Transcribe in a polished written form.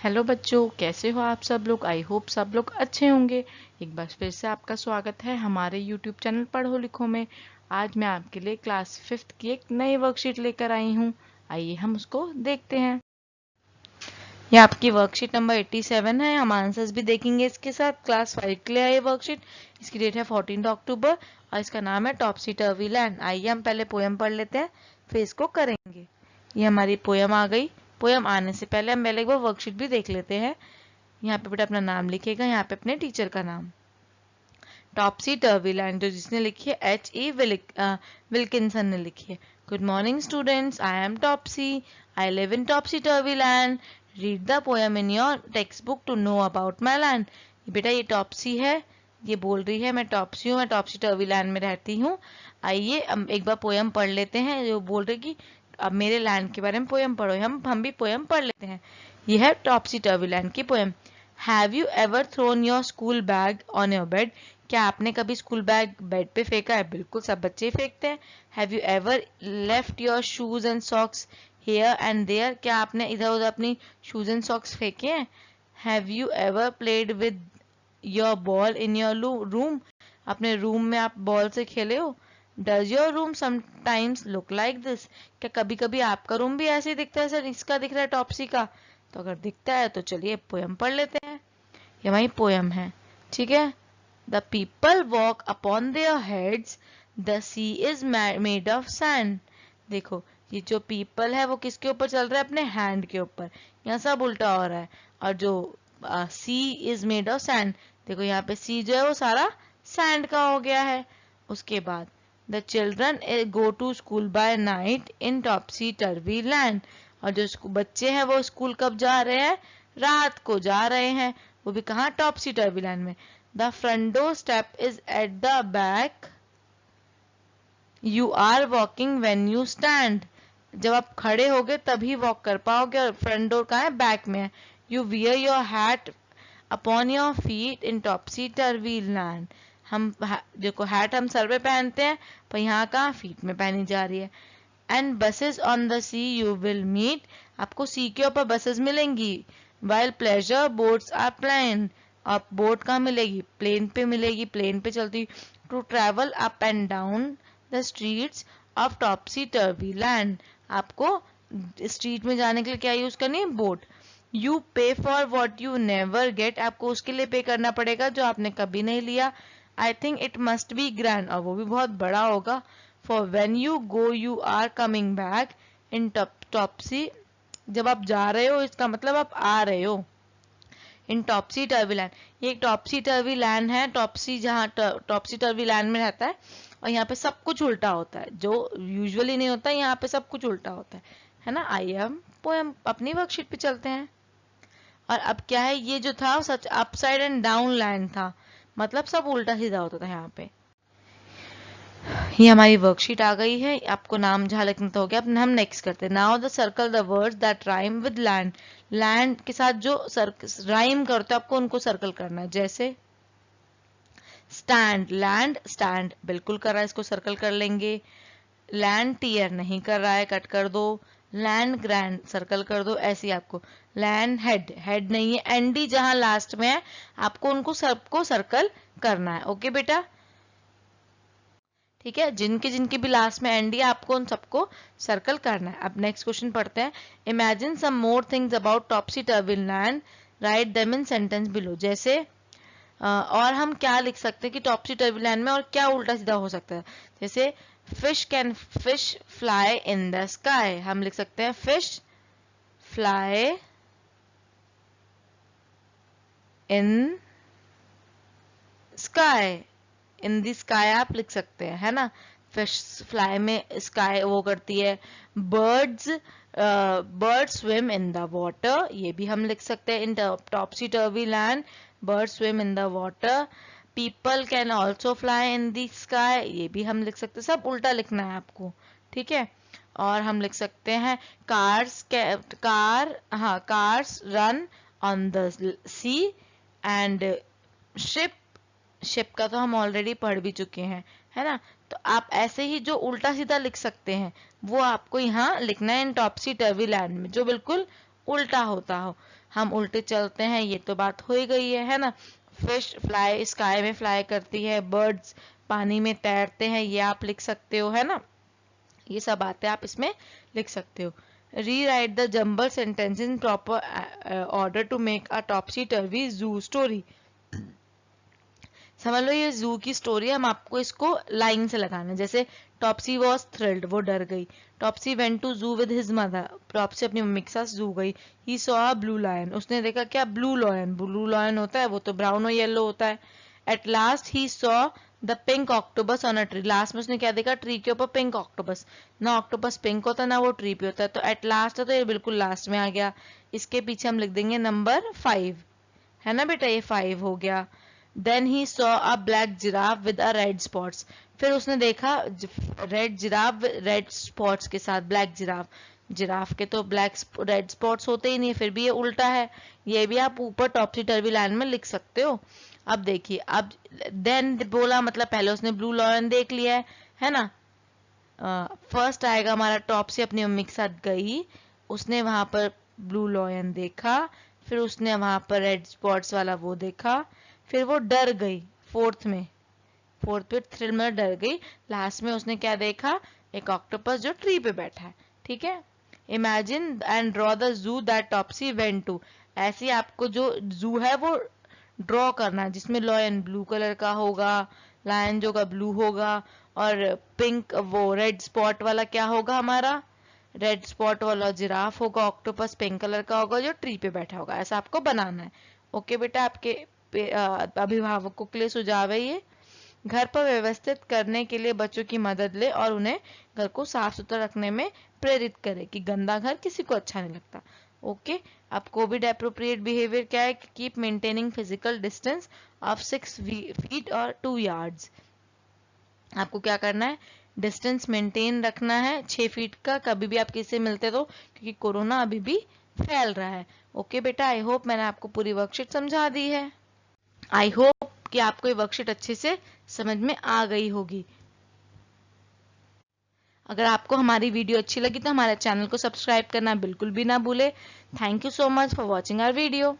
Hello बच्चों, कैसे हो आप सब लोग। आई होप सब लोग अच्छे होंगे। एक बार फिर से आपका स्वागत है हमारे यूट्यूब चैनल पढ़ो लिखो में। आज मैं आपके लिए क्लास 5th की एक नई वर्कशीट लेकर आई हूँ। आइए हम उसको देखते हैं। ये आपकी वर्कशीट नंबर 87 है। हम आंसर्स भी देखेंगे इसके साथ। क्लास 5 के लिए है ये वर्कशीट। इसकी डेट है 14 अक्टूबर और इसका नाम है टॉपसी टर्वी लैंड। आइए हम पहले पोयम पढ़ लेते हैं, फिर इसको करेंगे। ये हमारी पोयम आ गई। पोयम आने से पहले हम पहले एक बार वर्कशीट भी देख लेते हैं। यहाँ पे बेटा अपना नाम लिखेगा, यहाँ पे अपने टीचर का नाम। टॉपसी टर्वी लैंड जो जिसने लिखी है H.E. विल्किंसन ने लिखी है। Good morning students, I am Topsy. I live in Topsy Turvy land. Read the poem in your text book to know about my land. बेटा ये टॉपसी है, ये बोल रही है मैं टॉपसी हूँ, मैं टॉपसी टर्वी लैंड में रहती हूँ। आइए हम एक बार पोएम पढ़ लेते हैं। जो बोल रही कि अब मेरे लैंड के बारे में पोएम पढ़ो। हम भी पोएम पढ़ लेते हैं। यह है टॉपसी टर्वी लैंड की poem. Have you ever thrown your school bag on your bed. क्या आपने कभी स्कूल बैग बेड पे फेंका है? बिल्कुल, सब बच्चे ही फेंकते हैं। Have you ever left your shoes and socks here and there. क्या आपने इधर उधर अपनी शूज एंड सॉक्स फेंके हैं? Have you ever played with your ball in your room. अपने रूम में आप बॉल से खेले हो? Does your room sometimes look like this. क्या कभी कभी आपका रूम भी ऐसे ही दिखता है? सर इसका दिख रहा है टॉपसी का। तो अगर दिखता है तो चलिए पोयम पढ़ लेते हैं। ये हमारी पोयम है, ठीक है। The people walk upon their heads, the sea is made of sand. देखो ये जो पीपल है वो किसके ऊपर चल रहा है? अपने हैंड के ऊपर। यहाँ सब उल्टा हो रहा है। और जो सी इज मेड ऑफ सैंड, देखो यहाँ पे सी जो है वो सारा सैंड का हो गया है। उसके बाद the children go to school by night in Topsy Turvy land. और जो बच्चे हैं वो स्कूल कब जा रहे हैं? रात को जा रहे हैं। वो भी कहाँ? टॉपसी टर्वी लैंड में। The front door step is at the back, you are walking when you stand. जब आप खड़े होगे तभी वॉक कर पाओगे। और फ्रंट डोर कहाँ है? बैक में है। You wear your hat upon your feet in Topsy Turvy land. हम देखो हैट हम सर पे पहनते हैं, पर यहाँ कहाँ? फीट में पहनी जा रही है। And buses on the sea you will meet. आपको सी के ऊपर बसेस मिलेंगी। While pleasure boats are plain. और बोट कहाँ मिलेगी? प्लेन पे मिलेगी, प्लेन पे चलती। To travel up and down the streets of Topsy Turvy land. आपको स्ट्रीट में जाने के लिए क्या यूज करनी है? Boat. You pay for what you never get. आपको उसके लिए पे करना पड़ेगा जो आपने कभी नहीं लिया। I think it must be grand. और वो भी बहुत बड़ा होगा। For when you go you are coming back in Topsy. जब आप जा रहे हो इसका मतलब आप आ रहे हो। इन टॉपसी टर्वी लैंड, ये एक टॉपसी टर्वी लैंड है। टॉपसी जहाँ टॉपसी टर्वी लैंड में रहता है। और यहाँ पे सब कुछ उल्टा होता है, जो यूजुअली नहीं होता है, यहाँ पे सब कुछ उल्टा होता है ना। आइए हम पोएम अपनी वर्कशीट पे चलते हैं। और अब क्या है, ये जो था सच अपसाइड एंड डाउन लैंड था, मतलब सब उल्टा सीधा होता था यहाँ पे। ये हमारी वर्कशीट आ गई है। आपको नाम जहाँ लिखना तो हो गया। अब हम नेक्स्ट करते हैं। Now the circle the words that rhyme with land. Land के साथ जो राइम करते हैं आपको उनको सर्कल करना है। जैसे स्टैंड, लैंड स्टैंड बिल्कुल कर रहा है, इसको सर्कल कर लेंगे। लैंड टीयर नहीं कर रहा है, कट कर दो। लैंड ग्रैंड सर्कल कर दो। ऐसे ही आपको लैंड हेड, हेड नहीं है, एनडी जहां लास्ट में है आपको उनको सबको सर्कल करना है। ओके बेटा, ठीक है। जिनके जिनके भी लास्ट में एंड है आपको उन सबको सर्कल करना है। अब नेक्स्ट क्वेश्चन पढ़ते हैं। Imagine some more things about Topsy Turvy land, write them in sentence below. जैसे और हम क्या लिख सकते हैं कि टॉपसी टर्वी लैंड में और क्या उल्टा सीधा हो सकता है। जैसे fish fly in the sky. हम लिख सकते हैं fish fly in sky. In the sky आप लिख सकते हैं, है ना। फिश फ्लाई में स्काई वो करती है। Birds swim in the water, ये भी हम लिख सकते हैं। In Topsy Turvy land birds swim in the water. People can also fly in the sky, ये भी हम लिख सकते हैं। सब उल्टा लिखना है आपको, ठीक है। और हम लिख सकते हैं cars run on the sea and ship का तो हम ऑलरेडी पढ़ भी चुके हैं, है ना। तो आप ऐसे ही जो उल्टा सीधा लिख सकते हैं वो आपको यहाँ लिखना है इन टॉपसी टर्वी लैंड में, जो बिल्कुल उल्टा होता हो। हम उल्टे चलते हैं, ये तो बात हो ही गई है ना। फिश फ्लाई स्काई में फ्लाई करती है, बर्ड्स पानी में तैरते हैं, ये आप लिख सकते हो, है ना। ये सब बातें आप इसमें लिख सकते हो। Rewrite the jumble sentence in proper order to make a Topsy Turvy zoo story. समझ लो ये जू की स्टोरी है, हम आपको इसको लाइन से लगाना है। जैसे टॉपसी वॉज थ्रिल्ड, वो डर गई। Topsy went to zoo with his mother, Topsy अपनी मम्मी के साथ जू गई। He saw a blue lion, उसने देखा क्या, ब्लू लायन। ब्लू लायन होता है वो तो ब्राउन और येलो होता है। At last he saw the pink octopus on a tree, last में उसने क्या देखा, ट्री के ऊपर पिंक ऑक्टोपस। ना ऑक्टोपस पिंक होता है ना वो ट्री पे होता है, तो एट लास्ट है तो ये बिल्कुल लास्ट में आ गया। इसके पीछे हम लिख देंगे नंबर 5, है ना बेटा, ये 5 हो गया। Then he saw a black giraffe with a red spots, फिर उसने देखा रेड जिराफ रेड स्पॉट्स के साथ, ब्लैक जिराफ। जिराफ के तो ब्लैक रेड स्पॉट्स होते ही नहीं, फिर भी ये उल्टा है। ये भी आप ऊपर टॉपसी टर्वी लाइन में लिख सकते हो। अब देखिए, अब देन बोला मतलब पहले उसने ब्लू लॉयन देख लिया है ना। फर्स्ट आएगा हमारा टॉपसी अपनी मम्मी के साथ गई, उसने वहां पर ब्लू लॉयन देखा, फिर उसने वहां पर रेड स्पॉट्स वाला वो देखा, फिर वो डर गई। फोर्थ में, फोर्थ पे थ्रिल में डर गई। लास्ट में उसने क्या देखा, एक ऑक्टोपस जो ट्री पे बैठा है। ठीक है। Imagine and draw the zoo that Topsy went to, ऐसे आपको जो जू है वो ड्रॉ करना है, जिसमें लॉयन ब्लू कलर का होगा, लायन जो का ब्लू होगा, और पिंक वो रेड स्पॉट वाला क्या होगा हमारा, रेड स्पॉट वाला जिराफ होगा, ऑक्टोपस पिंक कलर का होगा जो ट्री पे बैठा होगा। ऐसा आपको बनाना है। ओके बेटा, आपके अभिभावकों के लिए सुझाव है ये। घर पर व्यवस्थित करने के लिए बच्चों की मदद ले और उन्हें घर को साफ सुथरा रखने में प्रेरित करे, कि गंदा घर किसी को अच्छा नहीं लगता। ओके। अब कोविड अप्रोप्रिएट बिहेवियर क्या है, keep maintaining physical distance of 6 feet और 2 यार्ड्स। आपको क्या करना है, डिस्टेंस मेंटेन रखना है 6 फीट का, कभी भी आप किसी से मिलते तो, क्योंकि कोरोना अभी भी फैल रहा है। ओके बेटा, आई होप मैंने आपको पूरी वर्कशीट समझा दी है। आई होप कि आपको ये वर्कशीट अच्छे से समझ में आ गई होगी। अगर आपको हमारी वीडियो अच्छी लगी तो हमारे चैनल को सब्सक्राइब करना बिल्कुल भी ना भूले। Thank you so much for watching our video.